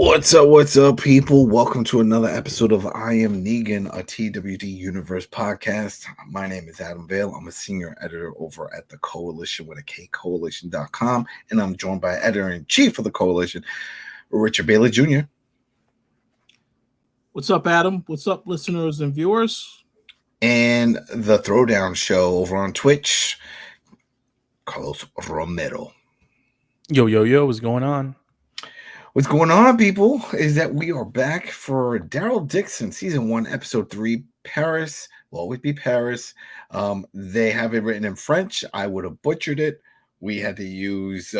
What's up, people? Welcome to another episode of I Am Negan, a TWD Universe podcast. My name is Adam Vale. I'm a senior editor over at the Koalition with a K, coalition.com, and I'm joined by editor-in-chief of the Koalition, Richard Bailey Jr. What's up, Adam? What's up, listeners and viewers? And the Throwdown show over on Twitch, Carlos Romero. Yo, what's going on? What's going on, people, is that we are back for Daryl Dixon, season 1, episode 3, Paris. Will always be Paris. They have it written in French. I would have butchered it. We had to use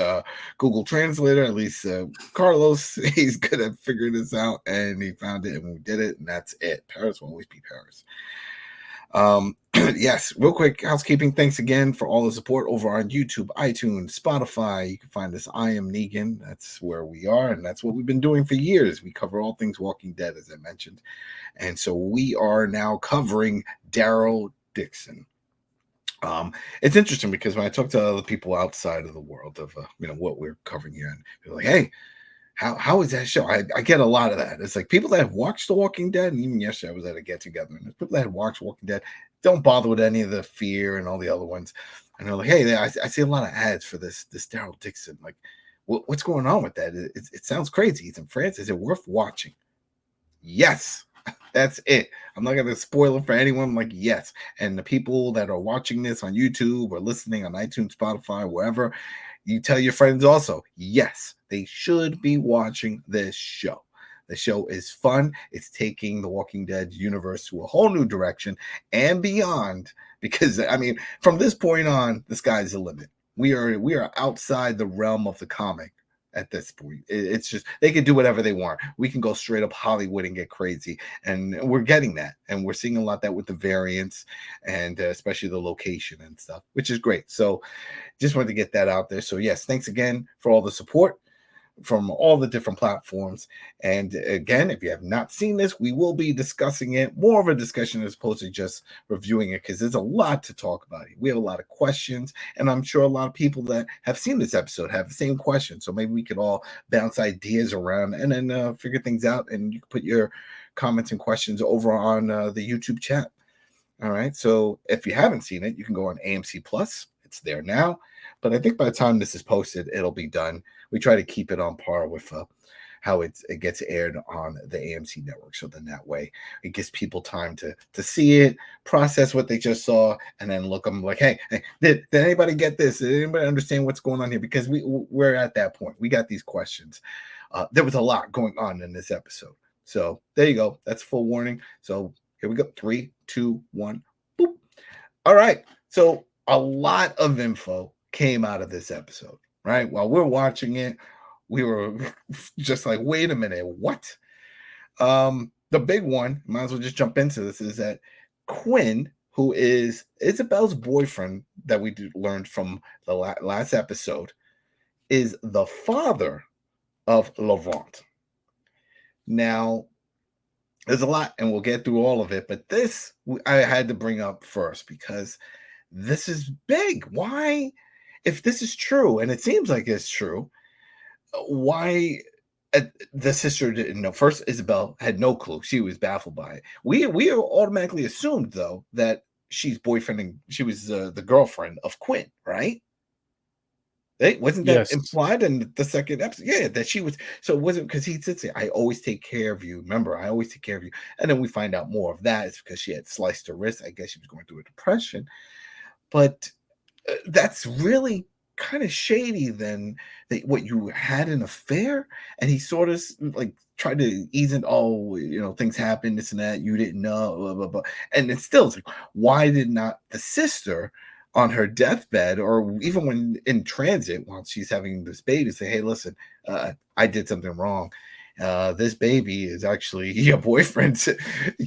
Google Translator. At least Carlos, he's good at figuring this out, and he found it, and we did it, and that's it. Paris will always be Paris. Yes, real quick housekeeping. Thanks again for all the support over on YouTube, iTunes, Spotify. You can find us I Am Negan. That's where we are, and that's what we've been doing for years. We cover all things Walking Dead, as I mentioned, and so we are now covering Daryl Dixon. It's interesting because when I talk to other people outside of the world of what we're covering here, and they're like, "Hey, how is that show?" I get a lot of that. It's like people that have watched The Walking Dead, and even yesterday I was at a get together, and people that have watched Walking Dead don't bother with any of the Fear and all the other ones, and they're like, "Hey, I see a lot of ads for this Daryl Dixon. Like, what's going on with that? It sounds crazy. He's in France. Is it worth watching?" Yes, that's it. I'm not going to spoil it for anyone. I'm like, yes. And the people that are watching this on YouTube or listening on iTunes, Spotify, wherever, you tell your friends also, yes, they should be watching this show. The show is fun. It's taking the Walking Dead universe to a whole new direction and beyond. Because, I mean, from this point on, the sky's the limit. We are outside the realm of the comic. At this point, it's just they can do whatever they want. We can go straight up Hollywood and get crazy, and we're getting that, and we're seeing a lot of that with the variants and especially the location and stuff, which is great. So just wanted to get that out there. So yes, thanks again for all the support from all the different platforms. And again, if you have not seen this, we will be discussing it, more of a discussion as opposed to just reviewing it, because there's a lot to talk about here. We have a lot of questions, and I'm sure a lot of people that have seen this episode have the same questions. So maybe we could all bounce ideas around and then figure things out, and you can put your comments and questions over on the YouTube chat. All right. So if you haven't seen it, you can go on AMC Plus. It's there now. But I think by the time this is posted, it'll be done. We try to keep it on par with how it gets aired on the AMC network. So then that way it gives people time to see it, process what they just saw, and then look them like, hey, did anybody get this? Did anybody understand what's going on here? Because we're at that point. We got these questions. There was a lot going on in this episode. So there you go. That's full warning. So here we go. 3, 2, 1. Boop. All right. So a lot of info came out of this episode, right? While we're watching it, we were just like, wait a minute, what? The big one, might as well just jump into this, is that Quinn, who is Isabelle's boyfriend that we learned from the last episode, is the father of Laurent. Now, there's a lot, and we'll get through all of it, but this I had to bring up first because this is big. Why, if this is true, and it seems like it's true, why the sister didn't know? First, Isabelle had no clue. She was baffled by it. We automatically assumed, though, that she's boyfriending, she was the girlfriend of Quinn, right? Wasn't that implied in the second episode? Yeah, that she was. So it wasn't because he said, I always take care of you. Remember, I always take care of you. And then we find out more of that. It's because she had sliced her wrist. I guess she was going through a depression. But that's really kind of shady then, that what you had an affair, and he sort of like tried to ease it. Oh, things happen, this and that, you didn't know, blah, blah, blah. And it's still, it's like, why did not the sister on her deathbed, or even when in transit while she's having this baby, say, hey, listen, I did something wrong. This baby is actually your boyfriend's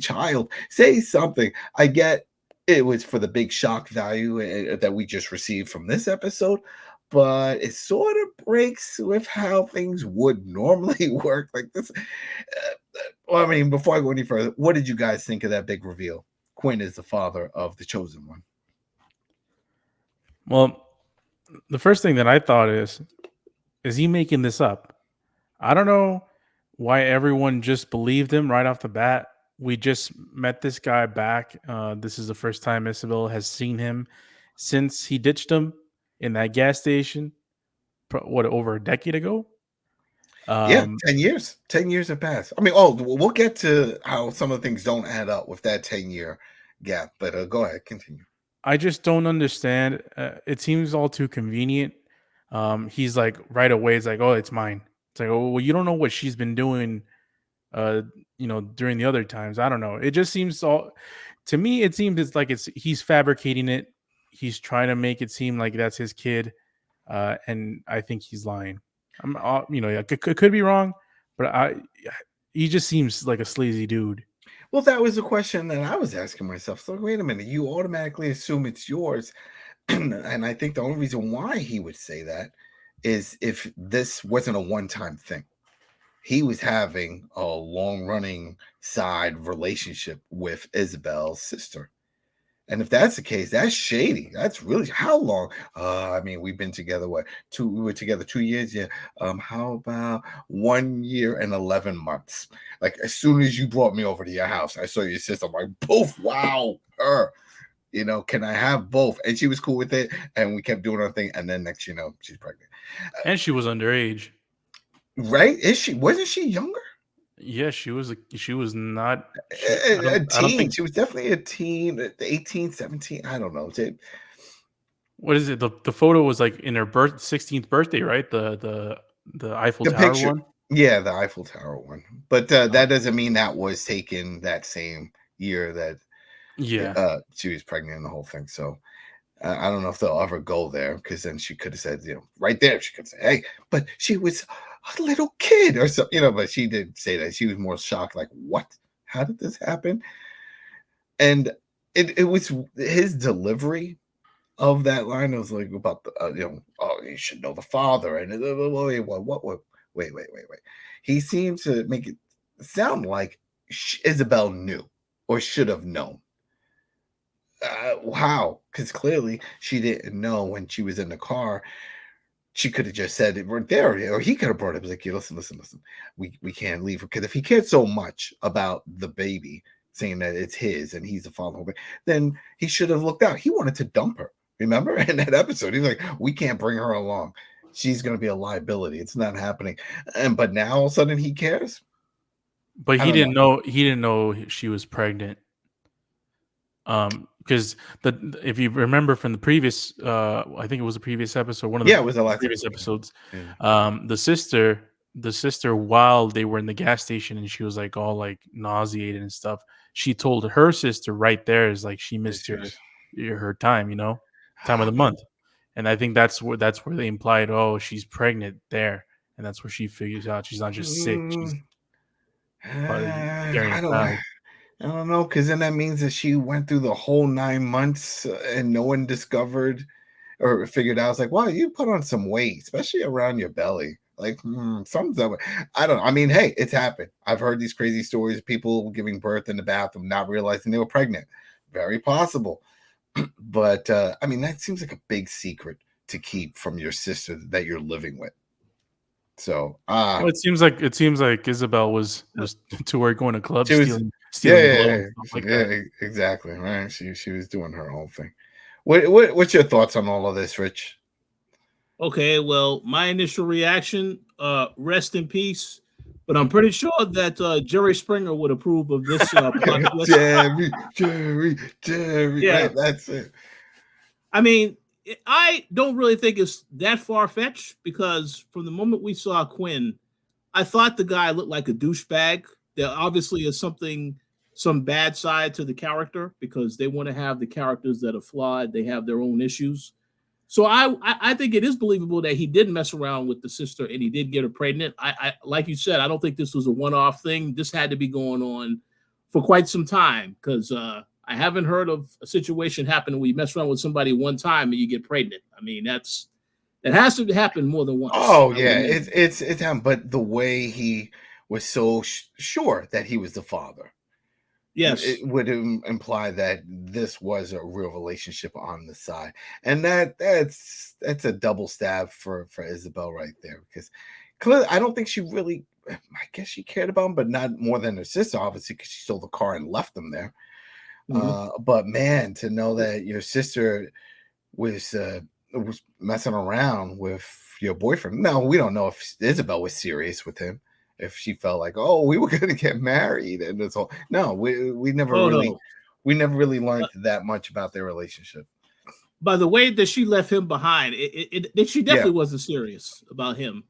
child. Say something. I get it was for the big shock value that we just received from this episode, but it sort of breaks with how things would normally work like this. Well, I mean, before I go any further, what did you guys think of that big reveal? Quinn is the father of the chosen one. Well, the first thing that I thought is he making this up? I don't know why everyone just believed him right off the bat. We just met this guy back. This is the first time Isabelle has seen him since he ditched him in that gas station. Over a decade ago? Yeah, Um, 10 years. 10 years have passed. I mean, we'll get to how some of the things don't add up with that 10-year gap. But go ahead, continue. I just don't understand. It seems all too convenient. He's like right away. It's like, oh, it's mine. It's like, oh, well, you don't know what she's been doing. During the other times, I don't know. It just seems all to me. It seems he's fabricating it. He's trying to make it seem like that's his kid, and I think he's lying. Could be wrong, but he just seems like a sleazy dude. Well, that was the question that I was asking myself. So wait a minute, you automatically assume it's yours. And I think the only reason why he would say that is if this wasn't a one-time thing. He was having a long-running side relationship with Isabelle's sister. And if that's the case, that's shady. That's really how long? I mean, we've been together. We were together 2 years. Yeah. How about 1 year and 11 months? Like as soon as you brought me over to your house, I saw your sister. I'm like, both. Wow, her. Can I have both? And she was cool with it, and we kept doing our thing. And then next, she's pregnant. And she was underage, right? Wasn't she younger? Yeah, she was. She was not A teen. I don't think She was definitely a teen, 18, 17. I don't know. What is it? The photo was like in her 16th birthday, right? The Eiffel The Tower picture. one. Yeah, the Eiffel Tower one. But that doesn't mean that was taken that same year that she was pregnant and the whole thing. So I don't know if they'll ever go there, because then she could have said, right there, she could say, hey, but she was a little kid or something, but she didn't say that. She was more shocked, like, what? How did this happen? And it was his delivery of that line. It was like about the, oh, you should know the father. And wait. He seemed to make it sound like Isabelle knew or should have known. How? Because clearly she didn't know when she was in the car. She could have just said it right there, or he could have brought it up like, listen. We can't leave. Because if he cared so much about the baby, saying that it's his and he's the father, then he should have looked out. He wanted to dump her. Remember in that episode, he's like, we can't bring her along. She's going to be a liability. It's not happening. But now all of a sudden he cares. But he didn't know. He didn't know she was pregnant. Because if you remember from the previous, I think it was the previous episode, one of the it was the previous episodes. Yeah. The sister, while they were in the gas station and she was like all like nauseated and stuff, she told her sister right there is like she missed her time, time of the month, and I think that's where they implied, oh, she's pregnant there, and that's where she figures out she's not just sick. She's carrying a child. I don't know, because then that means that she went through the whole 9 months and no one discovered or figured out. It's like, wow, you put on some weight, especially around your belly. Like, something's up. I don't know. I mean, hey, it's happened. I've heard these crazy stories of people giving birth in the bathroom, not realizing they were pregnant. Very possible. But, I mean, that seems like a big secret to keep from your sister that you're living with. So, well, it seems like Isabelle was to her going to clubs, stealing that. Exactly, right. She was doing her own thing. What's your thoughts on all of this, Rich? Okay, well, my initial reaction, rest in peace. But I'm pretty sure that Jerry Springer would approve of this. Jerry. Yeah, right, that's it. I mean, I don't really think it's that far-fetched, because from the moment we saw Quinn, I thought the guy looked like a douchebag. There obviously is some bad side to the character, because they want to have the characters that are flawed. They have their own issues. So I think it is believable that he did mess around with the sister and he did get her pregnant. I like you said, I don't think this was a one-off thing. This had to be going on for quite some time, because I haven't heard of a situation happening where you mess around with somebody one time and you get pregnant. I mean, that has to happen more than once. Oh yeah, it's happened. But the way he was so sure that he was the father. Yes, it would imply that this was a real relationship on the side, and that's a double stab for Isabelle right there, because clearly I don't think she really I guess she cared about him, but not more than her sister, obviously, because she stole the car and left them there. But man, to know that your sister was messing around with your boyfriend. No, we don't know if Isabelle was serious with him. If she felt like, oh, we were going to get married, and it's all. No, we never we never really learned that much about their relationship. By the way that she left him behind, she definitely wasn't serious about him.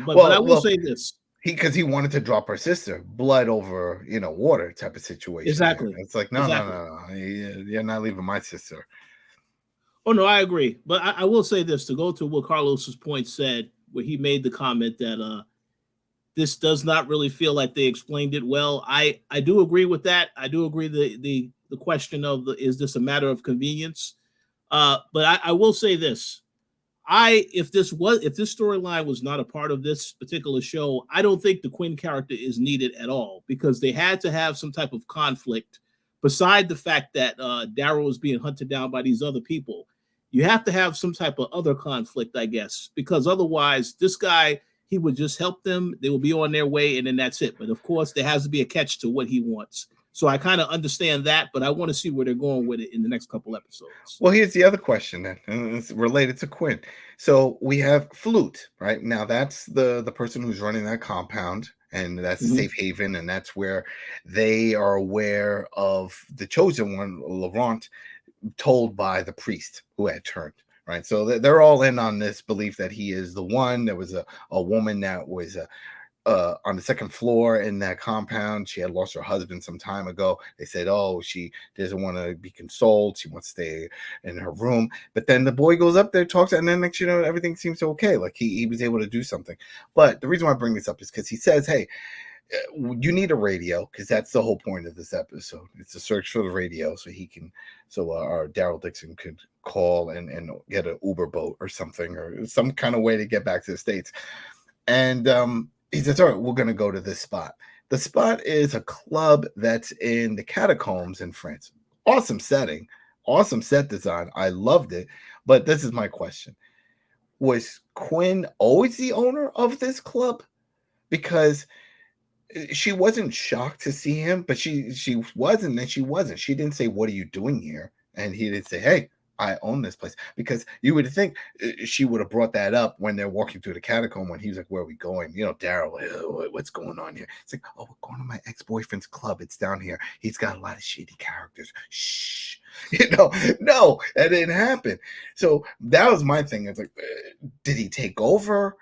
But I will say this: because he wanted to drop her sister, blood over water type of situation. Exactly. It's like no, you're not leaving my sister. Oh no, I agree. But I will say this to go to what Carlos's point said, where he made the comment that this does not really feel like they explained it well. I do agree with that. I do agree the question of is this a matter of convenience? But I will say this. If this storyline was not a part of this particular show, I don't think the Quinn character is needed at all, because they had to have some type of conflict beside the fact that Daryl was being hunted down by these other people. You have to have some type of other conflict, I guess, because otherwise this guy, he would just help them. They will be on their way, and then that's it. But of course, there has to be a catch to what he wants. So I kind of understand that, but I want to see where they're going with it in the next couple episodes. Well, here's the other question then, and it's related to Quinn. So we have Flute, right? Now that's the person who's running that compound, and that's a safe haven, and that's where they are aware of the chosen one, Laurent, told by the priest who had turned, right? So they're all in on this belief that he is the one. There was a woman that was on the second floor in that compound. She had lost her husband some time ago. They said, oh, she doesn't want to be consoled. She wants to stay in her room. But then the boy goes up there, talks, and then next, everything seems okay. Like he was able to do something. But the reason why I bring this up is because he says, hey, you need a radio, because that's the whole point of this episode. It's a search for the radio so our Daryl Dixon could call and get an Uber boat or something, or some kind of way to get back to the States. And he says, all right, we're going to go to this spot. The spot is a club that's in the catacombs in France. Awesome setting, awesome set design. I loved it. But this is my question. Was Quinn always the owner of this club? Because she wasn't shocked to see him, but she wasn't, and she wasn't. She didn't say, what are you doing here? And he didn't say, hey, I own this place. Because you would think she would have brought that up when they're walking through the catacomb, when he was like, where are we going? Daryl, what's going on here? It's like, oh, we're going to my ex-boyfriend's club. It's down here. He's got a lot of shady characters. Shh. No, that didn't happen. So that was my thing. It's like, did he take over?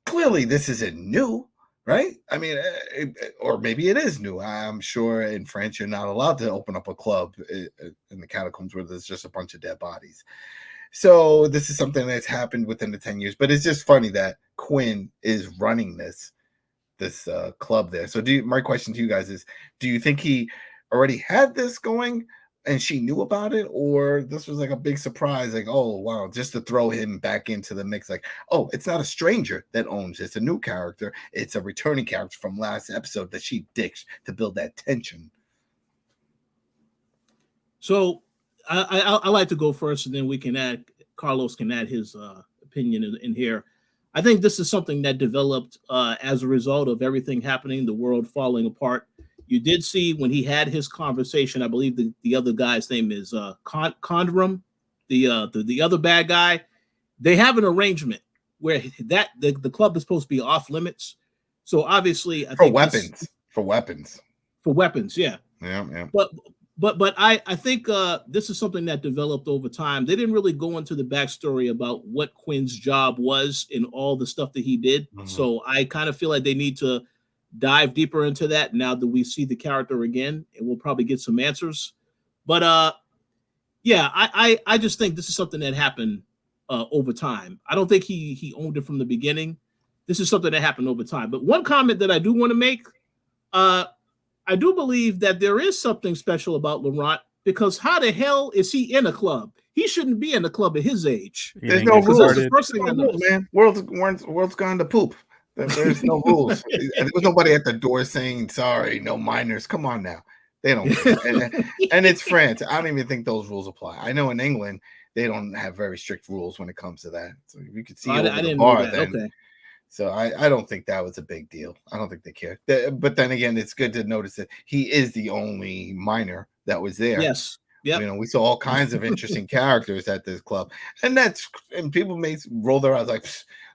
Clearly, this isn't new. Right? I mean, or maybe it is new. I'm sure in France you're not allowed to open up a club in the catacombs where there's just a bunch of dead bodies. So this is something that's happened within the 10 years. But it's just funny that Quinn is running this club there. So my question to you guys is, do you think he already had this going and she knew about it, or this was like a big surprise, like, oh wow, just to throw him back into the mix, like, oh, it's not a stranger that owns it. It's a new character, it's a returning character from last episode that she ditched to build that tension. So I like to go first, and then Carlos can add his opinion in here. I think this is something that developed as a result of everything happening, the world falling apart. You did see when he had his conversation, I believe the other guy's name is Codron, the other bad guy. They have an arrangement where the club is supposed to be off limits. So obviously, I think for weapons, yeah. But I think this is something that developed over time. They didn't really go into the backstory about what Quinn's job was and all the stuff that he did. So I kind of feel like they need to dive deeper into that now that we see the character again, and we'll probably get some answers. But I just think this is something that happened over time. I don't think he owned it from the beginning. This is something that happened over time. But one comment that I do want to make, I do believe that there is something special about Laurent, because how the hell is he in a club? He shouldn't be in a club at his age. There's no rules. The first thing I know, man. World's gone to poop. There's no rules. There was nobody at the door saying, sorry, no minors. Come on now. They don't. And it's France. I don't even think those rules apply. I know in England, they don't have very strict rules when it comes to that. So you could see over the bar then. Okay. So I don't think that was a big deal. I don't think they care. But then again, it's good to notice that he is the only minor that was there. Yes. Yep. You know, we saw all kinds of interesting characters at this club, and people may roll their eyes like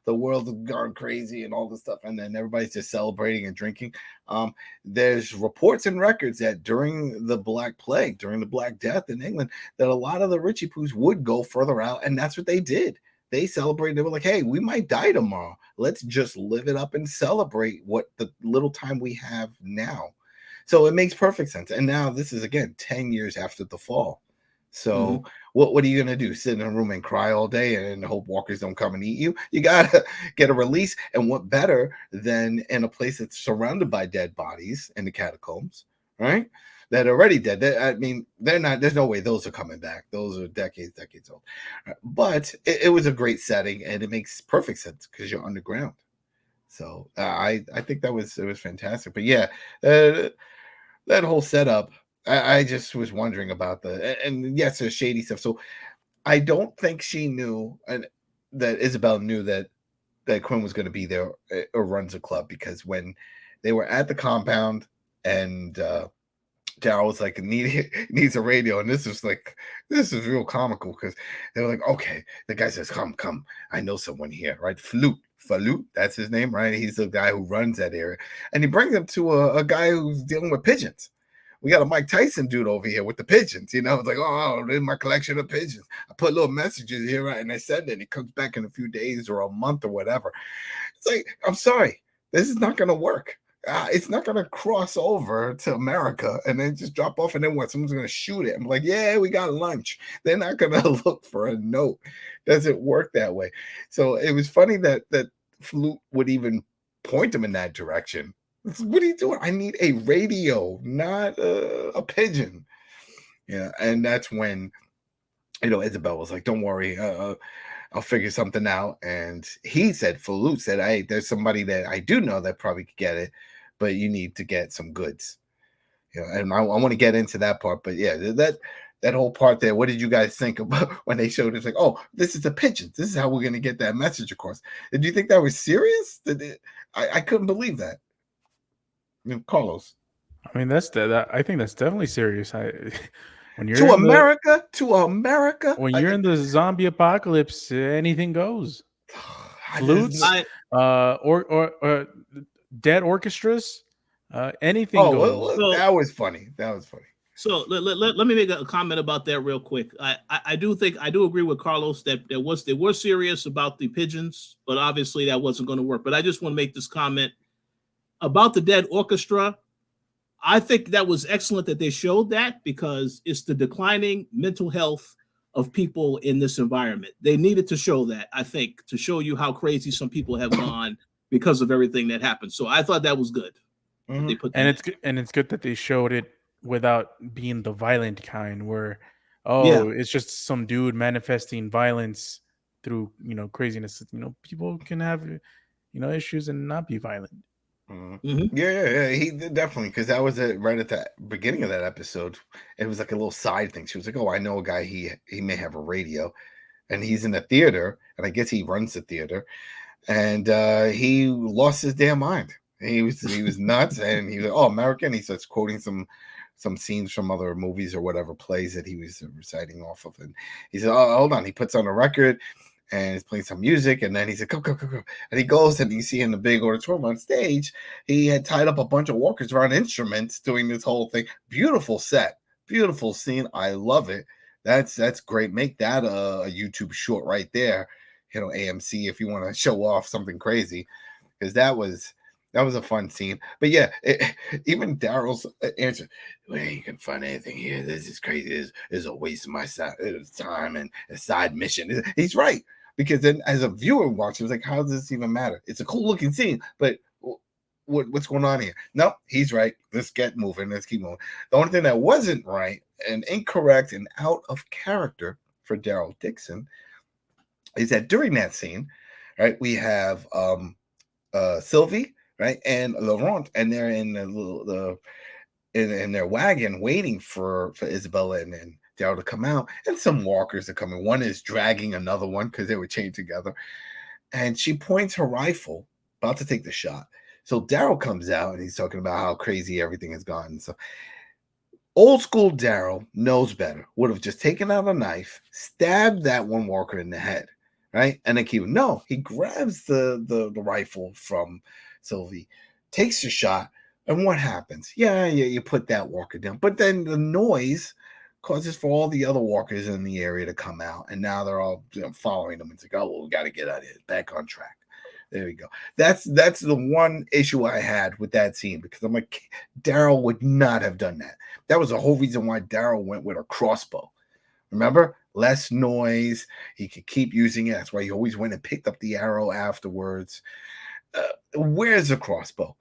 the world has gone crazy and all this stuff, and then everybody's just celebrating and drinking. There's reports and records that during the Black Plague, during the Black Death in England, that a lot of the Richie Poos would go further out, and that's what they did. They celebrated. They were like, hey, we might die tomorrow. Let's just live it up and celebrate what the little time we have now. So it makes perfect sense. And now this is, again, 10 years after the fall. So what are you going to do? Sit in a room and cry all day and hope walkers don't come and eat you? You got to get a release. And what better than in a place that's surrounded by dead bodies in the catacombs, right? That are already dead. I mean, they're not, there's no way those are coming back. Those are decades old. But it was a great setting, and it makes perfect sense because you're underground. So I think it was fantastic. But yeah, that whole setup, I just was wondering about and yes, there's shady stuff. So I don't think she knew, and that Isabelle knew that Quinn was going to be there or runs a club, because when they were at the compound and Daryl was like, needs a radio, and this is real comical, because they were like, okay, the guy says, come, I know someone here, right? Falut, that's his name, right? He's the guy who runs that area, and he brings him to a guy who's dealing with pigeons. We got a Mike Tyson dude over here with the pigeons, you know. It's like, oh, there's my collection of pigeons. I put little messages here, right? And I send it. He comes back in a few days or a month or whatever. It's like, I'm sorry, this is not going to work. It's not going to cross over to America and then just drop off, and then what? Someone's going to shoot it. I'm like, yeah, we got lunch. They're not going to look for a note. Doesn't work that way. So it was funny that Flute would even point him in that direction. What are you doing? I need a radio, not a pigeon. Yeah, and that's when, Isabelle was like, don't worry, I'll figure something out. And he said, Falut said, hey, there's somebody that I do know that probably could get it, but you need to get some goods. And I want to get into that part. But yeah, that whole part there, what did you guys think about when they showed it? It's like, oh, this is the pigeons. This is how we're going to get that message across. Did you think that was serious? I couldn't believe that. Carlos. I mean, I think that's definitely serious. When you're to America, when you're in the zombie apocalypse, anything goes. Flutes, or dead orchestras, anything goes. Well, that was funny. So let me make a comment about that real quick. I do agree with Carlos that they were serious about the pigeons, but obviously that wasn't going to work. But I just want to make this comment about the dead orchestra. I think that was excellent that they showed that, because it's the declining mental health of people in this environment. They needed to show that, I think, to show you how crazy some people have gone because of everything that happened. So I thought that was good. Mm-hmm. It's good that they showed it without being the violent kind, where it's just some dude manifesting violence through craziness. People can have issues and not be violent. Mm-hmm. Yeah, he did, definitely, because that was right at the beginning of that episode. It was like a little side thing. She was like, oh, I know a guy, he may have a radio, and he's in a theater, and I guess he runs the theater, and he lost his damn mind. He was nuts, and he was like, oh, American. He starts quoting some scenes from other movies or whatever plays that he was reciting off of, and he said, oh, hold on. He puts on a record and he's playing some music, and then he said, go. And he goes, and you see in the big auditorium on stage, he had tied up a bunch of walkers around instruments doing this whole thing. Beautiful set, beautiful scene. I love it. That's great. Make that a YouTube short right there. AMC, if you want to show off something crazy, because that was a fun scene. But yeah, even Daryl's answer, well, you can find anything here. This is crazy. This is a waste of my time and a side mission. He's right. Because then as a viewer watching, it was like, how does this even matter? It's a cool looking scene, but what's going on here? No, he's right. Let's get moving. Let's keep moving. The only thing that wasn't right and incorrect and out of character for Daryl Dixon is that during that scene, right, we have Sylvie, right, and Laurent, and they're in in their wagon waiting for Isabelle and Daryl to come out, and some walkers are coming. One is dragging another one because they were chained together, and she points her rifle about to take the shot. So Daryl comes out and he's talking about how crazy everything has gone. So old school Daryl knows better. Would have just taken out a knife, stabbed that one walker in the head, right? And then he grabs the rifle from Sylvie, takes the shot, and what happens? Yeah, you put that walker down. But then the noise causes for all the other walkers in the area to come out, and now they're all following them. It's like, oh, well, we got to get out of here, back on track. There we go. That's the one issue I had with that scene, because I'm like, Daryl would not have done that. That was the whole reason why Daryl went with a crossbow. Remember? Less noise. He could keep using it. That's why he always went and picked up the arrow afterwards. Where's the crossbow?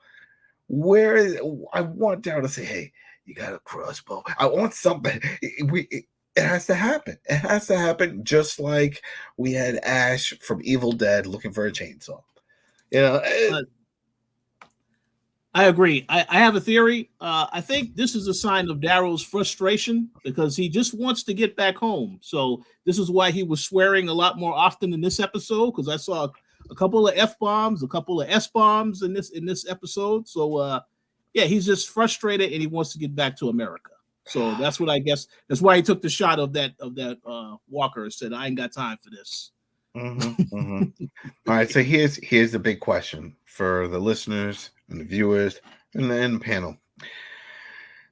I want Daryl to say, hey, you got a crossbow. I want something. It has to happen. It has to happen, just like we had Ash from Evil Dead looking for a chainsaw. I agree. I have a theory. I think this is a sign of Daryl's frustration, because he just wants to get back home. So this is why he was swearing a lot more often in this episode, because I saw a couple of F-bombs, a couple of S-bombs in this episode. So he's just frustrated and he wants to get back to America. So that's what I guess. That's why he took the shot of that walker and said, I ain't got time for this. All right, so here's the big question for the listeners and the viewers and the panel.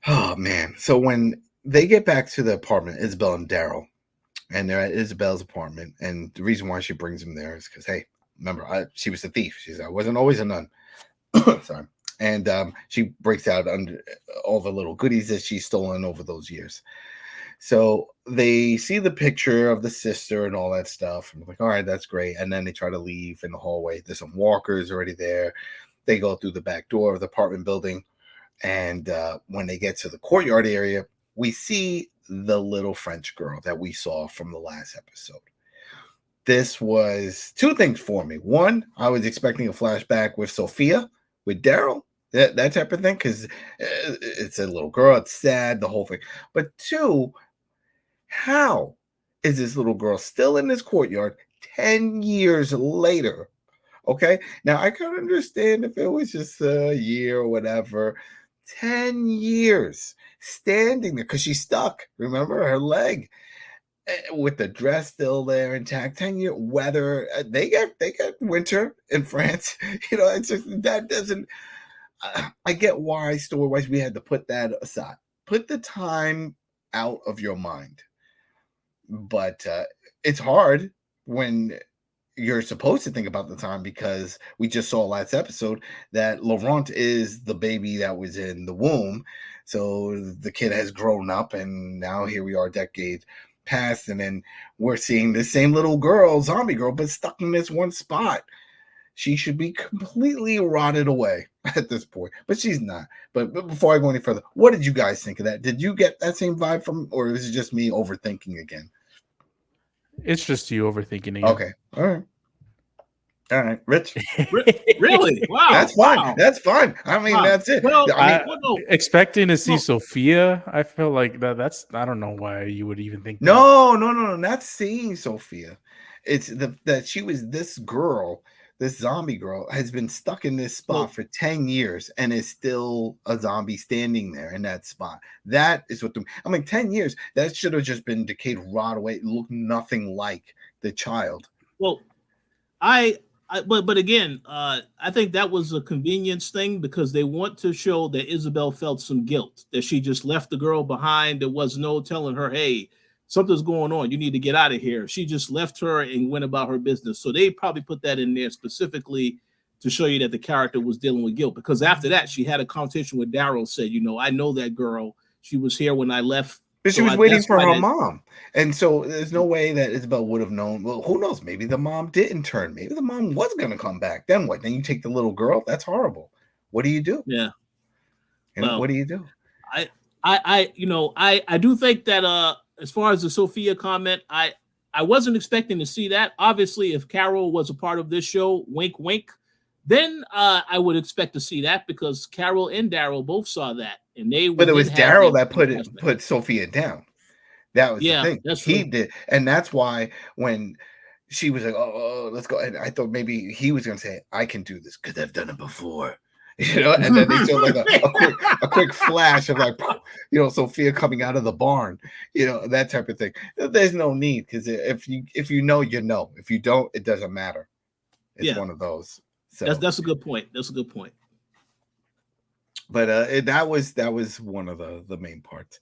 Oh man, so when they get back to the apartment, Isabelle and Daryl, and they're at Isabelle's apartment, and the reason why she brings him there is because, hey, remember, she was a thief. She said, I wasn't always a nun. Sorry. And she breaks out under all the little goodies that she's stolen over those years. So they see the picture of the sister and all that stuff. And I'm like, all right, that's great. And then they try to leave in the hallway. There's some walkers already there. They go through the back door of the apartment building. And when they get to the courtyard area, we see the little French girl that we saw from the last episode. This was two things for me. One, I was expecting a flashback with Sophia, with Daryl, that type of thing, because it's a little girl, it's sad, the whole thing. But two, how is this little girl still in this courtyard 10 years later? Okay, now I can understand if it was just a year or whatever. 10 years standing there because she's stuck. Remember her leg with the dress still there intact. 10-year weather. They got winter in France. It's just that doesn't. I get why story-wise we had to put that aside. Put the time out of your mind. But it's hard when you're supposed to think about the time, because we just saw last episode that Laurent is the baby that was in the womb. So the kid has grown up, and now here we are, decade past, and then we're seeing the same little girl, zombie girl, but stuck in this one spot. She should be completely rotted away at this point, but she's not. But before I go any further, what did you guys think of that? Did you get that same vibe from, or is it just me overthinking again? It's just you overthinking again. Okay. All right, Rich. Really? Wow. That's fine. Wow. That's fine. I mean, that's it. Well, expecting to see Sophia, I feel like that's. I don't know why you would even think. No, not seeing Sophia. It's that she was this girl. This zombie girl has been stuck in this spot for 10 years and is still a zombie standing there in that spot. That is what 10 years. That should have just been decayed, rot away. It looked nothing like the child. Well, but again, I think that was a convenience thing, because they want to show that Isabelle felt some guilt, that she just left the girl behind. There was no telling her, hey, something's going on. You need to get out of here. She just left her and went about her business. So they probably put that in there specifically to show you that the character was dealing with guilt. Because after that, she had a conversation with Daryl, said, I know that girl. She was here when I left. But she was waiting for her mom. And so there's no way that Isabelle would have known. Well, who knows? Maybe the mom didn't turn. Maybe the mom was going to come back. Then what? Then you take the little girl? That's horrible. What do you do? Yeah. What do you do? I do think that as far as the Sophia comment, I wasn't expecting to see that. Obviously, if Carol was a part of this show, wink, wink, then I would expect to see that, because Carol and Daryl both saw that, and But it was Daryl that put Sophia down. That was the thing. That's he true. did, and that's why when she was like, oh, let's go. And I thought maybe he was going to say, I can do this because I've done it before. And then they showed like a quick flash of like, Sophia coming out of the barn, that type of thing. There's no need, because if you know, you know. If you don't, it doesn't matter. It's one of those. So that's a good point. That's a good point. But that was one of the main parts.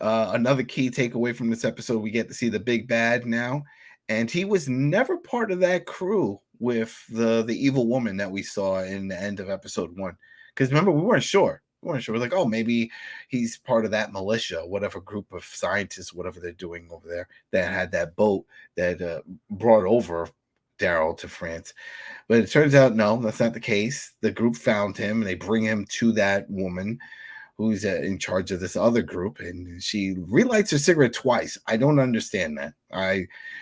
Another key takeaway from this episode, we get to see the big bad now, and he was never part of that crew with the evil woman that we saw in the end of episode 1. Because remember, we weren't sure. We're like, oh, maybe he's part of that militia, whatever group of scientists, whatever they're doing over there, that had that boat that brought over Daryl to France. But it turns out, no, that's not the case. The group found him, and they bring him to that woman who's in charge of this other group, and she relights her cigarette twice. I don't understand that.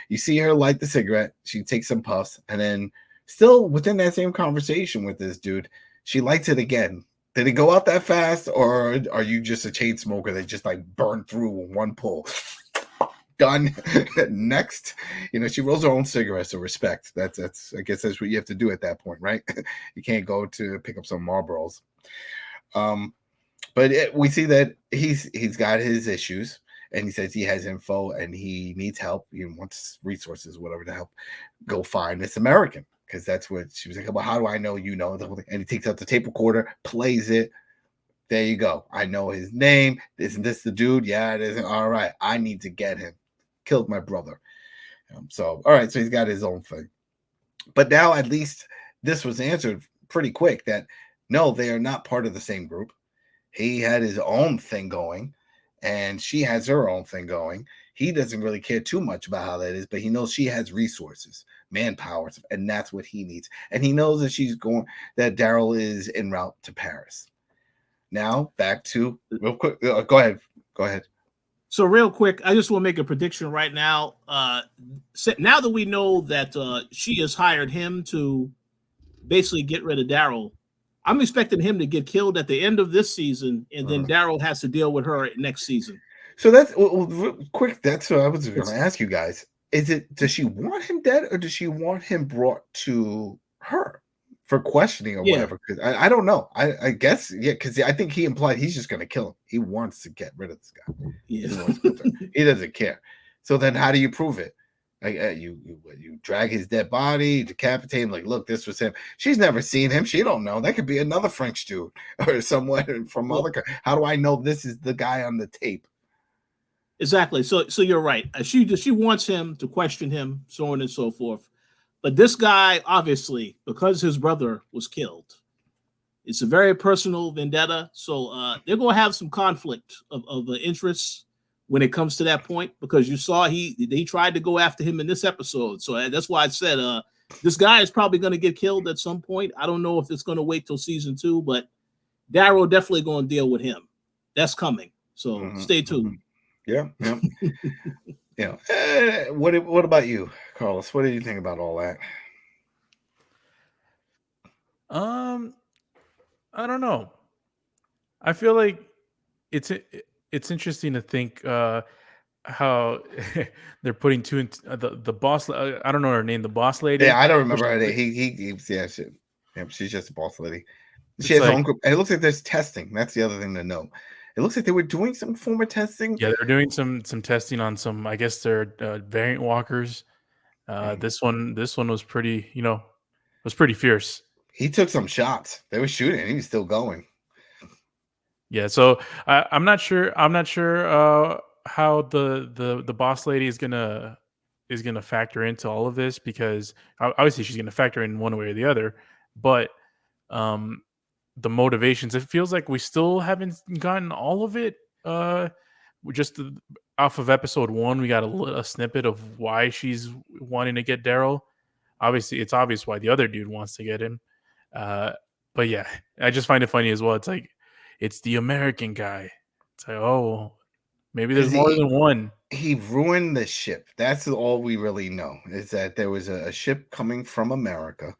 You see her light the cigarette, she takes some puffs, and then still within that same conversation with this dude, she lights it again. Did it go out that fast, or are you just a chain smoker that just like burned through one pull? Done. Next, she rolls her own cigarettes. So respect. That's I guess that's what you have to do at that point, right? You can't go to pick up some Marlboros. But we see that he's got his issues, and he says he has info and he needs help. He wants resources, whatever, to help go find this American, because that's what she was like. Well, how do I know? The whole thing. And he takes out the tape recorder, plays it. There you go. I know his name. Isn't this the dude? Yeah, it isn't. All right. I need to get him. Killed my brother. So, all right. So he's got his own thing. But now at least this was answered pretty quick that no, they are not part of the same group. He had his own thing going, and she has her own thing going. He doesn't really care too much about how that is, but he knows she has resources, manpower, and that's what he needs. And he knows that Daryl is en route to Paris. Now back to real quick. Go ahead. So real quick, I just want to make a prediction right now. Now that we know that she has hired him to basically get rid of Daryl, I'm expecting him to get killed at the end of this season, and then Daryl has to deal with her next season. So that's quick. That's what I was going to ask you guys. Does she want him dead, or does she want him brought to her for questioning or whatever? Because I don't know. I guess, because I think he implied he's just going to kill him. He wants to get rid of this guy. Yeah. He doesn't care. So then how do you prove it? Like, you drag his dead body, decapitate him. Like, look, this was him. She's never seen him. She don't know. That could be another French dude or someone from other country. How do I know this is the guy on the tape? Exactly. So you're right. She wants him to question him, so on and so forth. But this guy, obviously, because his brother was killed, it's a very personal vendetta. So they're going to have some conflict of interests when it comes to that point, because you saw they tried to go after him in this episode. So that's why I said this guy is probably going to get killed at some point. I don't know if it's going to wait till season 2, but Daryl definitely going to deal with him. That's coming. So stay tuned. Yeah. What about you, Carlos? What do you think about all that? I don't know. I feel like it's interesting to think how they're putting the boss. I don't know her name. The boss lady. Yeah, I don't remember her name. She's just a boss lady. She has her own group, and it looks like there's testing. That's the other thing to know. It looks like they were doing some form of testing. Yeah, they're doing some testing on some. I guess they're variant walkers. This one was pretty. Was pretty fierce. He took some shots. They were shooting, and he was still going. Yeah, so I'm not sure. How the boss lady is gonna factor into all of this, because obviously she's gonna factor in one way or the other, but the motivations, it feels like we still haven't gotten all of it. Just off of episode 1, we got a snippet of why she's wanting to get Daryl. Obviously, it's obvious why the other dude wants to get him. But yeah, I just find it funny as well. It's like, it's the American guy. It's like, oh, maybe there's more than one. He ruined the ship. That's all we really know, is that there was a ship coming from America,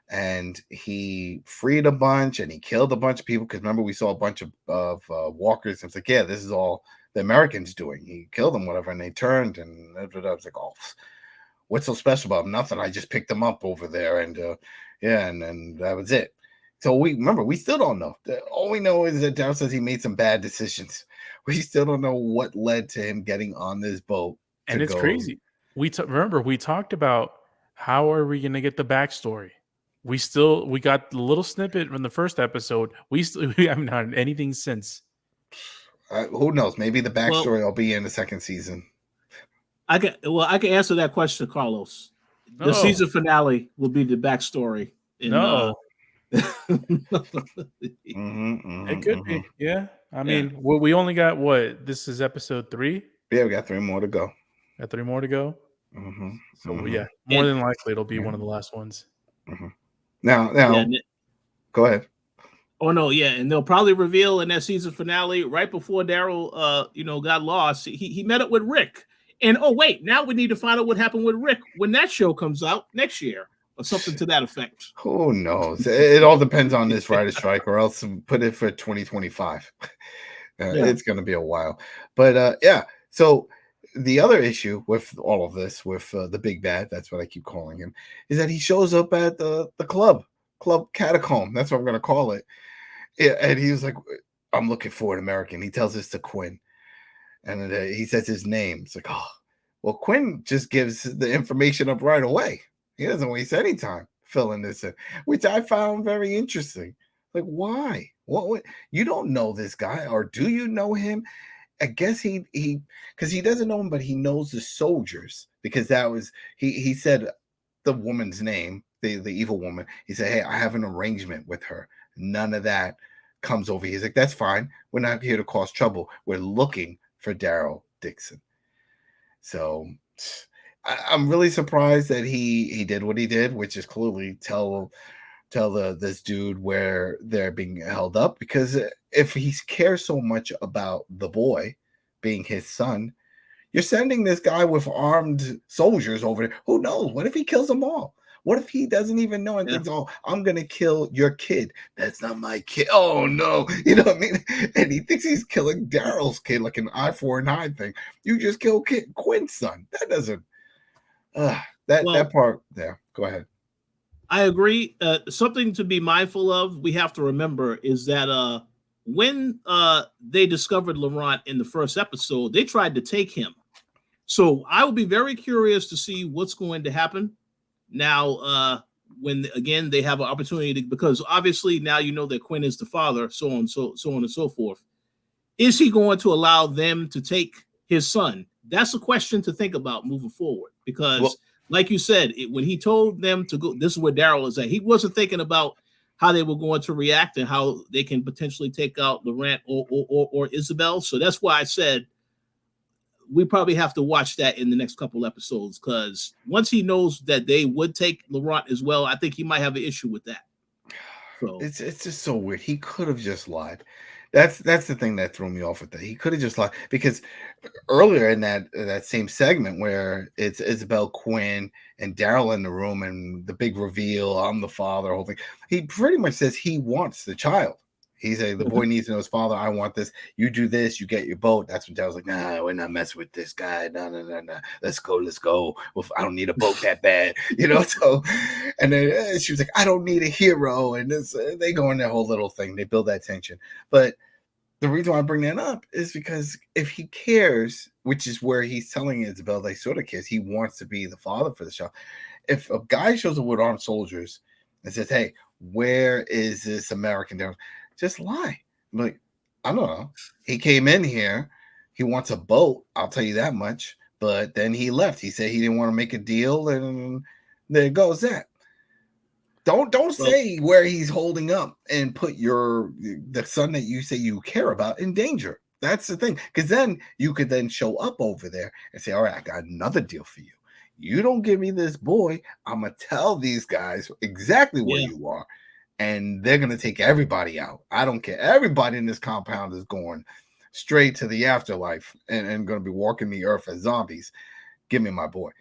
and he freed a bunch and he killed a bunch of people. Because remember, we saw a bunch of walkers. And it's like, yeah, this is all the Americans doing. He killed them, whatever, and they turned, and I was like, oh, what's so special about him? Nothing. I just picked him up over there, and and that was it. So we still don't know. All we know is that Daryl says he made some bad decisions. We still don't know what led to him getting on this boat. And it's crazy. Remember, we talked about how are we going to get the backstory. We got the little snippet from the first episode. We haven't had anything since. Who knows? Maybe the backstory will be in the second season. I can answer that question, Carlos. The season finale will be the backstory. It could be. Yeah. I mean, we only got what? This is episode 3. Yeah, we got 3 more to go. Got 3 more to go. Mm-hmm. So yeah, more than likely it'll be one of the last ones. Mm-hmm. Now, go ahead. Oh no, yeah, and they'll probably reveal in that season finale right before Daryl, got lost. He met up with Rick, and oh wait, now we need to find out what happened with Rick when that show comes out next year or something to that effect. Who knows? It all depends on this writer strike, or else put it for 2025. It's going to be a while, but So the other issue with all of this, with the big bad, that's what I keep calling him, is that he shows up at the club catacomb. That's what I'm going to call it. Yeah, and he was like, I'm looking for an American. He tells this to Quinn. And he says his name. It's like, oh, well, Quinn just gives the information up right away. He doesn't waste any time filling this in, which I found very interesting. Like, why? What? You don't know this guy, or do you know him? I guess he because he doesn't know him, but he knows the soldiers, because that was he said the woman's name, the evil woman. He said, hey, I have an arrangement with her. None of that comes over. He's like, that's fine. We're not here to cause trouble. We're looking for Daryl Dixon. So I'm really surprised that he did what he did, which is clearly tell this dude where they're being held up, because if he cares so much about the boy being his son, you're sending this guy with armed soldiers over there. Who knows? What if he kills them all? What if he doesn't even know and thinks, oh, I'm going to kill your kid? That's not my kid. Oh, no. You know what I mean? And he thinks he's killing Daryl's kid, like an eye for an eye thing. You just killed Quinn's son. That doesn't... that part there. Go ahead. I agree. Something to be mindful of, we have to remember, is that when they discovered Laurent in the first episode, they tried to take him. So I will be very curious to see what's going to happen now when, again, they have an opportunity because obviously now you know that Quinn is the father, so on and so forth. Is he going to allow them to take his son? That's a question to think about moving forward, because like you said, when he told them to go, this is where Daryl is at. He wasn't thinking about how they were going to react and how they can potentially take out Laurent or Isabelle. So that's why I said we probably have to watch that in the next couple episodes, because once he knows that they would take Laurent as well, I think he might have an issue with that. So it's just so weird. He could have just lied. That's the thing that threw me off with that. He could have just lied, because earlier in that same segment where it's Isabelle, Quinn, and Daryl in the room and the big reveal, I'm the father, whole thing. He pretty much says he wants the child. He said the boy needs to know his father. I want this. You do this, you get your boat. That's when Daryl's like, nah, we're not messing with this guy. No. Let's go. Well, I don't need a boat that bad, So, and then she was like, I don't need a hero. And they go in that whole little thing. They build that tension. But the reason why I bring that up is because if he cares, which is where he's telling Isabelle they sort of cares, he wants to be the father for the child. If a guy shows up with armed soldiers and says, hey, where is this American Daryl? Just lie. Like, I don't know. He came in here. He wants a boat. I'll tell you that much. But then he left. He said he didn't want to make a deal, and there goes that. Don't say where he's holding up and put the son that you say you care about in danger. That's the thing. Because then you could then show up over there and say, all right, I got another deal for you. You don't give me this boy, I'm going to tell these guys exactly where you are. And they're going to take everybody out. I don't care. Everybody in this compound is going straight to the afterlife and going to be walking the earth as zombies. Give me my boy.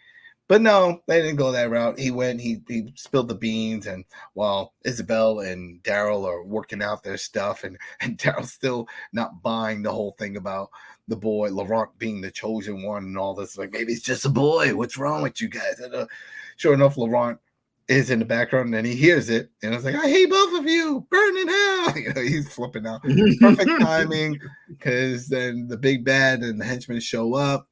But no, they didn't go that route. He went, he spilled the beans, and while Isabelle and Daryl are working out their stuff, and Daryl's still not buying the whole thing about the boy, Laurent being the chosen one and all this. Like, maybe it's just a boy. What's wrong with you guys? And, sure enough, Laurent is in the background, and he hears it, and it's like, I hate both of you, burn in hell. You know, he's flipping out. Perfect timing, because then the big bad and the henchmen show up.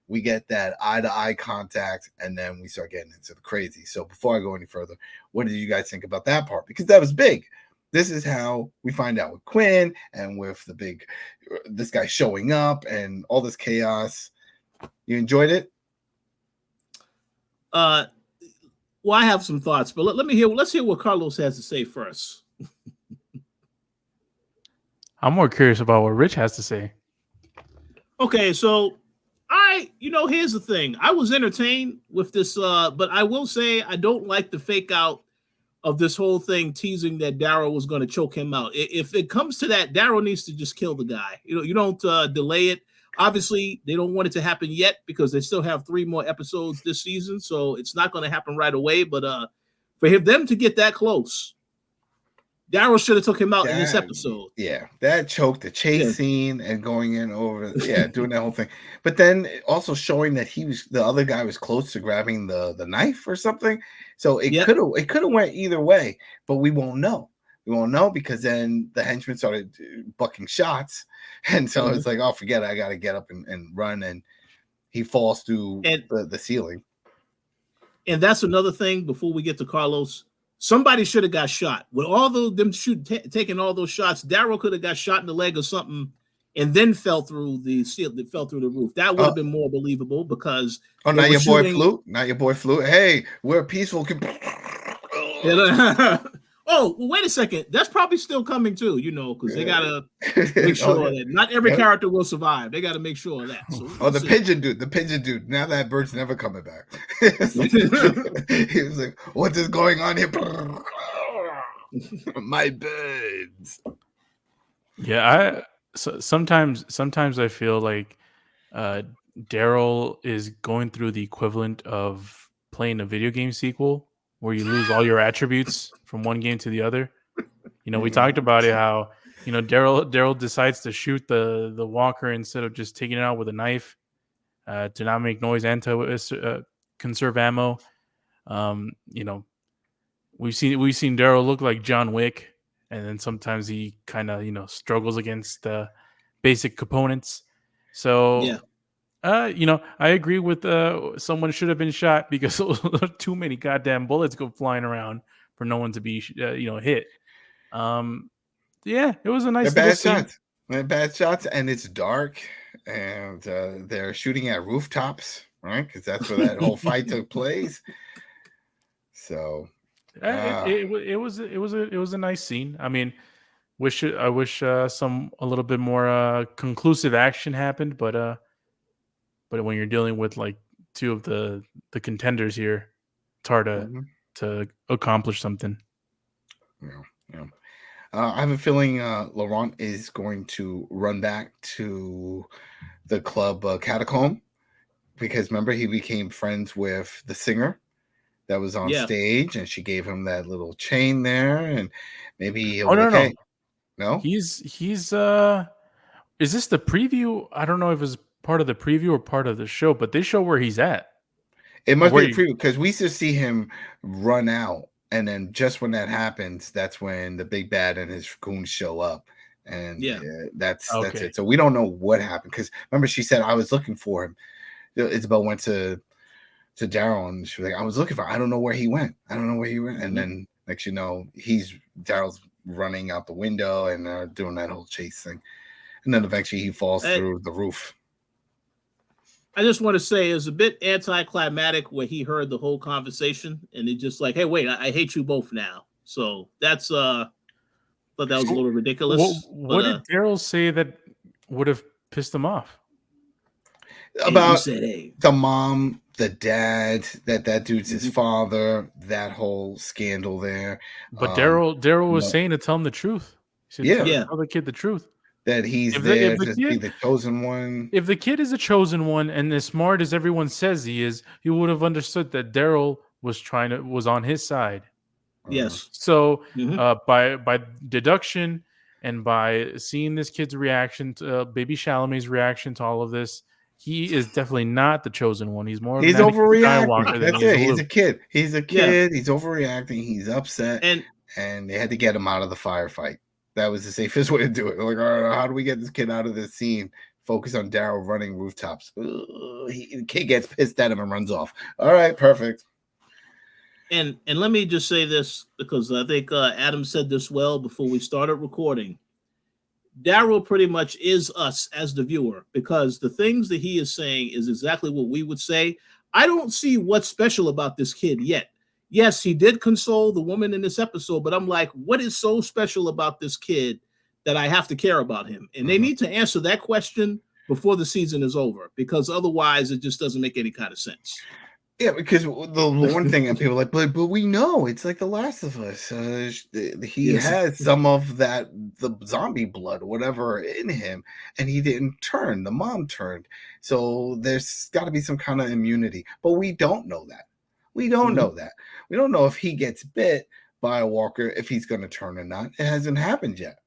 We get that eye-to-eye contact, and then we start getting into the crazy. So before I go any further, what did you guys think about that part? Because that was big. This is how we find out with Quinn and with this guy showing up and all this chaos. You enjoyed it? Well, I have some thoughts, but let's hear what Carlos has to say first. I'm more curious about what Rich has to say. Okay, so here's the thing. I was entertained with this, but I will say I don't like the fake out of this whole thing teasing that Daryl was going to choke him out. If it comes to that, Daryl needs to just kill the guy. You don't delay it. Obviously, they don't want it to happen yet because they still have 3 more episodes this season, so it's not going to happen right away. But for them to get that close, Daryl should have took him out in this episode. Yeah, that choke, the chase scene, and going in over, doing that whole thing. But then also showing that the other guy was close to grabbing the knife or something. So it could have went either way, but we won't know. We won't know because then the henchmen started bucking shots, and so it's like, oh, forget it. I got to get up and run, and he falls through the ceiling. And that's another thing. Before we get to Carlos. Somebody should have got shot. With all them taking all those shots, Daryl could have got shot in the leg or something, and then fell through the roof. That would have been more believable because. Oh, not your boy Flute. Not your boy Flute. Hey, we're peaceful. Oh, well, wait a second. That's probably still coming too. Because they gotta make sure that not every character will survive. They got to make sure of that. So the pigeon dude. Now that bird's never coming back. He was like, "What is going on here?" My birds. Yeah, sometimes I feel like Daryl is going through the equivalent of playing a video game sequel where you lose all your attributes from one game to the other. We talked about it, how Daryl decides to shoot the walker instead of just taking it out with a knife to not make noise and to conserve ammo. We've seen Daryl look like John Wick, and then sometimes he kind of struggles against basic components. So I agree with someone should have been shot because too many goddamn bullets go flying around for no one to be hit. It was a nice bad shots. Bad shots, and it's dark, and they're shooting at rooftops, right? Because that's where that whole fight took place. So it was a nice scene. I mean, I wish a little bit more conclusive action happened, but when you're dealing with like 2 of the contenders here, it's hard to accomplish something. Yeah. I have a feeling Laurent is going to run back to the club Catacomb because remember he became friends with the singer that was on stage, and she gave him that little chain there, and maybe he'll no. He's is this the preview? I don't know if it's part of the preview or part of the show, but they show where he's at. It must be a preview because we just see him run out. And then just when that happens, that's when the big bad and his goons show up. And that's it. So we don't know what happened. Because remember, she said, I was looking for him. Isabelle went to Daryl and she was like, I was looking for him. I don't know where he went. And then next Daryl's running out the window and doing that whole chase thing. And then eventually he falls through the roof. I just want to say it's a bit anticlimactic where he heard the whole conversation and he's just like, hey, wait, I hate you both now. So that's thought that was a little ridiculous. What did Daryl say that would have pissed him off? About the mom, the dad, that dude's his father, that whole scandal there. But Daryl was saying to tell him the truth. He said, tell the kid the truth. that he's If there the to be kid the chosen one. if the kid is a chosen one and as smart as everyone says he is, he would have understood that Daryl was on his side. Uh, Yes. So Mhm. by deduction and by seeing this kid's reaction to Baby Chalamet's reaction to all of this, he is definitely not the chosen one. He's more of an he's Anakin overreacting. Skywalker than That's he is it. a He's a Luke. kid. He's a Yeah. kid. He's overreacting. He's upset, And and they had to get him out of the firefight. That was the safest way to do it. Like, all right, how do we get this kid out of this scene? Focus on Daryl running rooftops. The kid gets pissed at him and runs off. All right, perfect. and let me just say this, because I think Adam said this well before we started recording. Daryl pretty much is us as the viewer, because the things that he is saying is exactly what we would say. I don't see what's special about this kid yet. Yes, he did console the woman in this episode, but I'm like, what is so special about this kid that I have to care about him? And they need to answer that question before the season is over, because otherwise it just doesn't make any kind of sense. Yeah, because the one thing and people are like, but we know it's like The Last of Us. He Yes. has some of that the zombie blood, whatever, in him, and he didn't turn. The mom turned, so there's got to be some kind of immunity. But we don't know that. We don't know that. We don't know if he gets bit by a walker, if he's going to turn or not. It hasn't happened yet.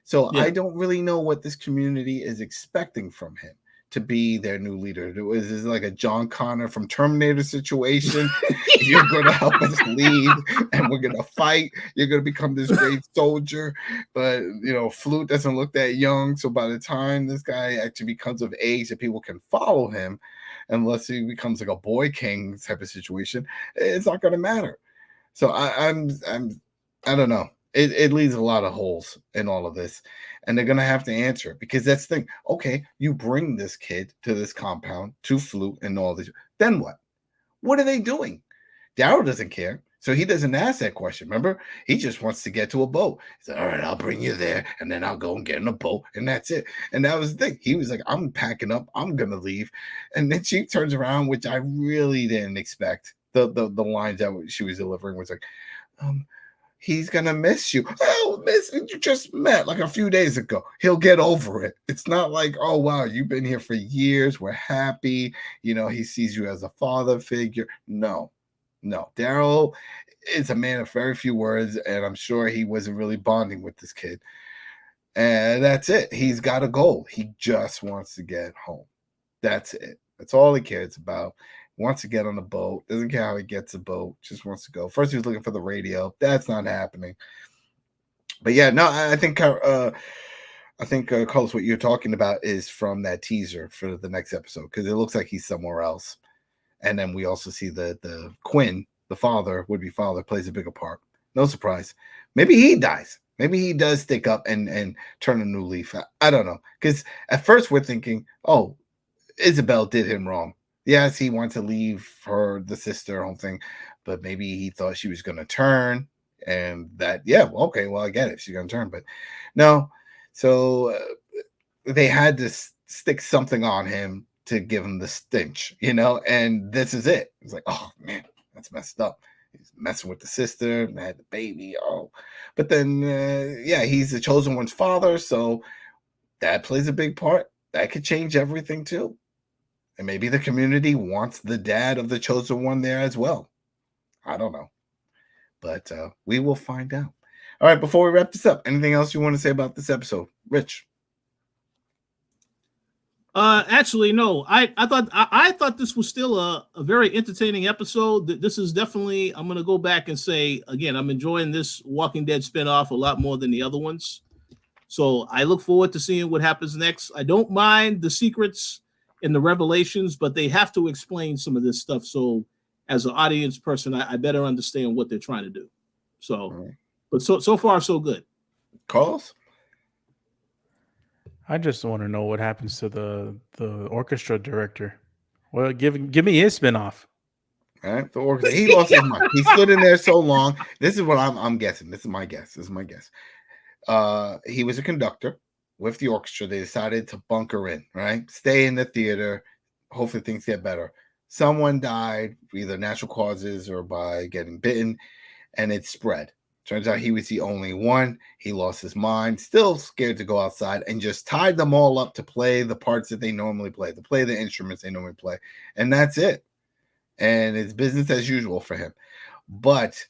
So Yeah. I don't really know what this community is expecting from him to be their new leader. Is this like a John Connor from Terminator situation? You're going to help us lead, and we're going to fight. You're going to become this great soldier. But, Flute doesn't look that young. So by the time this guy actually becomes of age that people can follow him, unless he becomes like a boy king type of situation, it's not going to matter. So I don't know. It leaves a lot of holes in all of this, and they're gonna have to answer it, because that's the thing. Okay, you bring this kid to this compound, to Flute and all this. Then what? What are they doing? Daryl doesn't care, so he doesn't ask that question. Remember, he just wants to get to a boat. He said, "All right, I'll bring you there, and then I'll go and get in a boat, and that's it." And that was the thing. He was like, "I'm packing up. I'm gonna leave," and then she turns around, which I really didn't expect. The lines that she was delivering was like, he's gonna miss you. Oh, miss you just met like a few days ago. He'll get over it. It's not like, oh wow, you've been here for years. We're happy. He sees you as a father figure. No. Daryl is a man of very few words, and I'm sure he wasn't really bonding with this kid. And that's it. He's got a goal. He just wants to get home. That's it. That's all he cares about. Wants to get on the boat. Doesn't care how he gets a boat. Just wants to go. First, he was looking for the radio. That's not happening. But yeah, no, I think Carlos, what you're talking about is from that teaser for the next episode, because it looks like he's somewhere else. And then we also see the Quinn, the father, would-be father, plays a bigger part. No surprise. Maybe he dies. Maybe he does stick up and turn a new leaf. I don't know. Because at first we're thinking, oh, Isabelle did him wrong. Yes, he wanted to leave her, the sister, whole thing, but maybe he thought she was going to turn, and that, okay, well, I get it. She's going to turn, but no. So they had to stick something on him to give him the stench, and this is it. It's like, oh, man, that's messed up. He's messing with the sister, and had the baby. Oh, but then, he's the chosen one's father, so that plays a big part. That could change everything, too. And maybe the community wants the dad of the chosen one there as well. I don't know. But we will find out. All right, before we wrap this up, anything else you want to say about this episode? Rich? Actually, no. I thought this was still a very entertaining episode. This is definitely, I'm going to go back and say, again, I'm enjoying this Walking Dead spinoff a lot more than the other ones. So I look forward to seeing what happens next. I don't mind the secrets and the revelations, but they have to explain some of this stuff. So as an audience person, I better understand what they're trying to do. So, but so far, so good. Carlos? I just want to know what happens to the orchestra director. Well, give me his spinoff. All right, the orchestra. He lost his mind. He stood in there so long. This is what I'm guessing. This is my guess. He was a conductor with the orchestra. They decided to bunker in, right? Stay in the theater. Hopefully things get better. Someone died, either natural causes or by getting bitten, and it spread. Turns out he was the only one. He lost his mind, still scared to go outside, and just tied them all up to play the parts that they normally play, to play the instruments they normally play. And that's it. And it's business as usual for him. But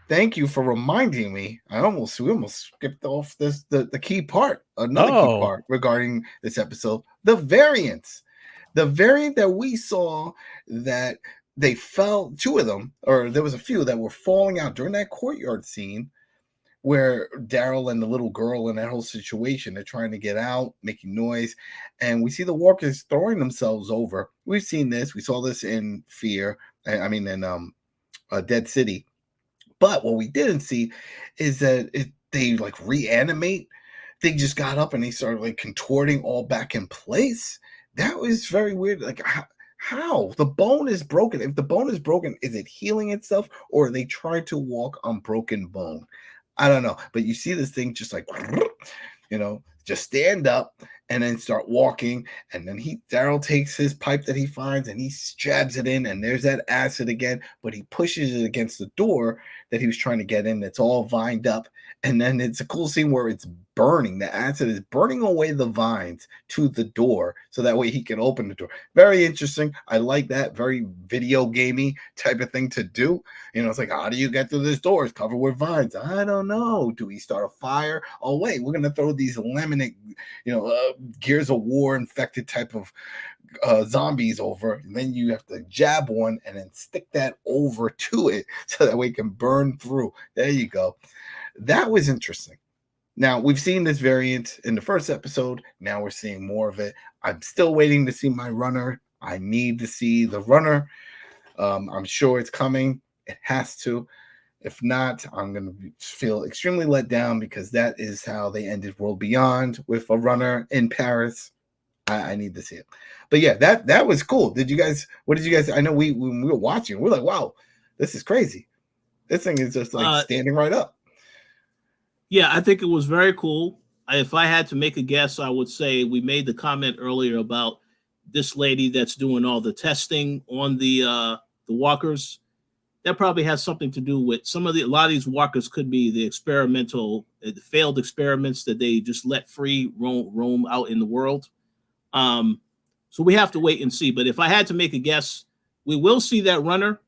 thank you for reminding me. We almost skipped off the key part, another key part regarding this episode, the variants. The variant that we saw that they fell, two of them, or there was a few that were falling out during that courtyard scene where Daryl and the little girl in that whole situation, they're trying to get out, making noise, and we see the walkers throwing themselves over. We've seen this. We saw this in Fear. In Dead City. But what we didn't see is that they like reanimate. They just got up and they started like contorting all back in place. That was very weird. Like, how? The bone is broken. If the bone is broken, is it healing itself, or are they trying to walk on broken bone? I don't know. But you see this thing just like, just stand up and then start walking. And then Daryl takes his pipe that he finds and he jabs it in, and there's that acid again, but he pushes it against the door that he was trying to get in. That's all vined up. And then it's a cool scene where it's burning. The acid is burning away the vines to the door, so that way he can open the door. Very interesting. I like that. Very video gamey type of thing to do. It's like, how do you get through this door? It's covered with vines. I don't know. Do we start a fire? Oh, wait, we're going to throw these laminate, Gears of War infected type of zombies over, and then you have to jab one and then stick that over to it so that way it can burn through. There you go. That was interesting. Now, we've seen this variant in the first episode. Now we're seeing more of it. I'm still waiting to see my runner. I need to see the runner. I'm sure it's coming. It has to. If not, I'm going to feel extremely let down, because that is how they ended World Beyond, with a runner in Paris. I need to see it. But yeah, that was cool. What did you guys, I know when we were watching, we're like, wow, this is crazy. This thing is just like standing right up. Yeah, I think it was very cool. If I had to make a guess, I would say we made the comment earlier about this lady that's doing all the testing on the walkers. That probably has something to do with a lot of these walkers could be the failed experiments that they just let free roam out in the world. So we have to wait and see. But if I had to make a guess, we will see that runner.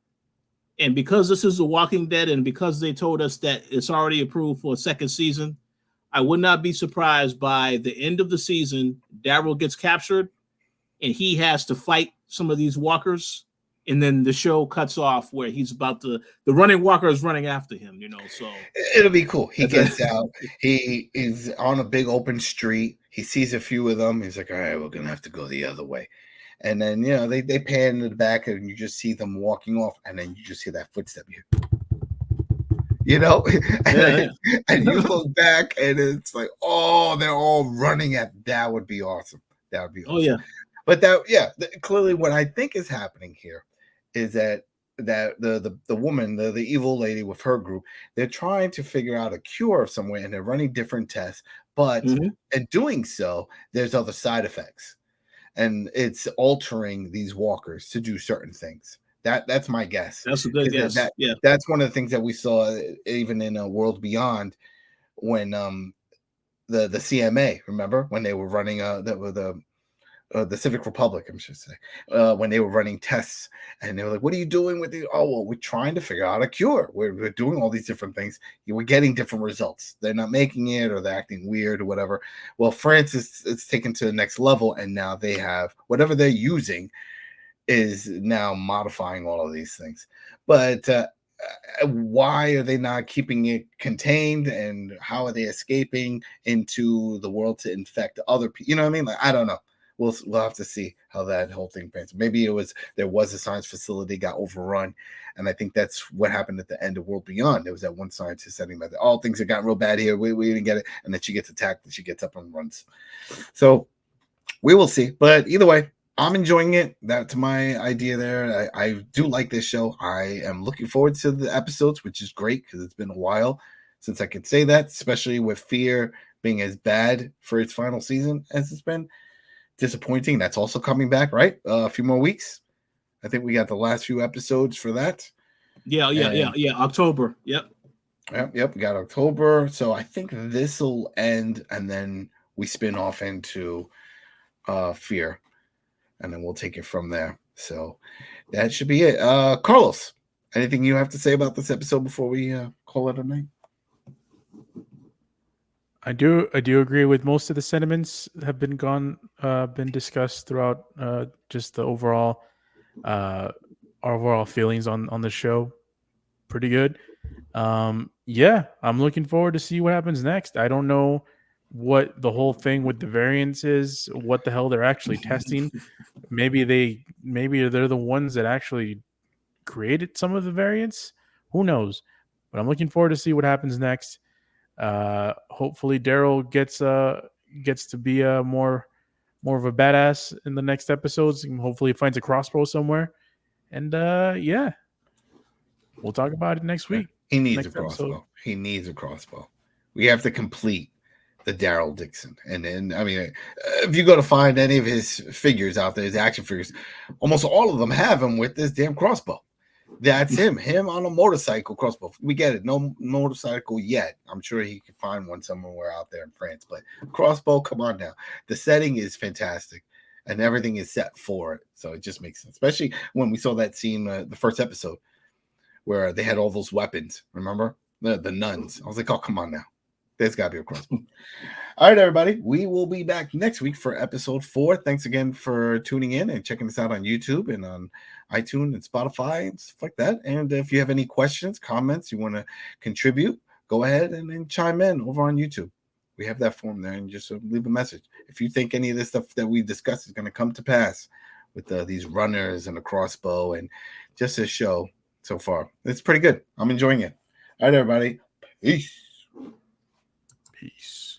And because this is The Walking Dead, and because they told us that it's already approved for a second season, I would not be surprised by the end of the season, Daryl gets captured and he has to fight some of these walkers. And then the show cuts off where he's about the running walker is running after him, so it'll be cool. He gets out. He is on a big open street. He sees a few of them. He's like, all right, we're going to have to go the other way. And then, they pan in the back and you just see them walking off, and then you just hear that footstep here. And you look back and it's like, oh, they're all running at. That would be awesome. That would be awesome. Oh, yeah. But clearly what I think is happening here is that the woman, the evil lady with her group, they're trying to figure out a cure of some way, and they're running different tests. But in doing so, there's other side effects. And it's altering these walkers to do certain things. That's my guess. That's a good guess. That's one of the things that we saw even in a World Beyond, when the CMA, remember when they were running the Civic Republic, I should say, when they were running tests, and they were like, "What are you doing with the?" Oh, well, we're trying to figure out a cure. We're doing all these different things. We're getting different results. They're not making it, or they're acting weird, or whatever. Well, France is taken to the next level, and now they have whatever they're using is now modifying all of these things. But why are they not keeping it contained, and how are they escaping into the world to infect other people? You know what I mean? Like, I don't know. We'll have to see how that whole thing pans. Maybe there was a science facility got overrun, and I think that's what happened at the end of World Beyond. There was that one scientist setting that all things have gotten real bad here. We didn't get it, and then she gets attacked and she gets up and runs. So we will see. But either way, I'm enjoying it. That's my idea there. I do like this show. I am looking forward to the episodes, which is great because it's been a while since I could say that, especially with Fear being as bad for its final season as it's been. Disappointing. That's also coming back, right? A few more weeks. I think we got the last few episodes for that. Yeah. October. Yep. Yep. We got October. So I think this will end, and then we spin off into Fear, and then we'll take it from there. So that should be it. Carlos, anything you have to say about this episode before we call it a night? I do agree with most of the sentiments that have been discussed throughout just the overall feelings on the show. Pretty good. Yeah, I'm looking forward to see what happens next. I don't know what the whole thing with the variants is, what the hell they're actually testing. Maybe they're the ones that actually created some of the variants. Who knows? But I'm looking forward to see what happens next. Hopefully Daryl gets to be a more of a badass in the next episodes, and hopefully he finds a crossbow somewhere. And yeah, we'll talk about it next week. He needs a crossbow. Episode. He needs a crossbow. We have to complete the Daryl Dixon. And then, I mean, if you go to find any of his figures out there, his action figures, almost all of them have him with this damn crossbow. That's him on a motorcycle crossbow. We get it. No motorcycle yet. I'm sure he can find one somewhere out there in France. But crossbow, come on now. The setting is fantastic, and everything is set for it. So it just makes sense, especially when we saw that scene, the first episode, where they had all those weapons. Remember? The nuns. I was like, oh, come on now. There's got to be a crossbow. All right, everybody. We will be back next week for episode 4. Thanks again for tuning in and checking us out on YouTube and on iTunes and Spotify and stuff like that. And if you have any questions, comments, you want to contribute, go ahead and then chime in over on YouTube. We have that form there, and just leave a message. If you think any of this stuff that we discussed is going to come to pass with these runners and a crossbow and just this show so far, it's pretty good. I'm enjoying it. All right, everybody. Peace. Peace.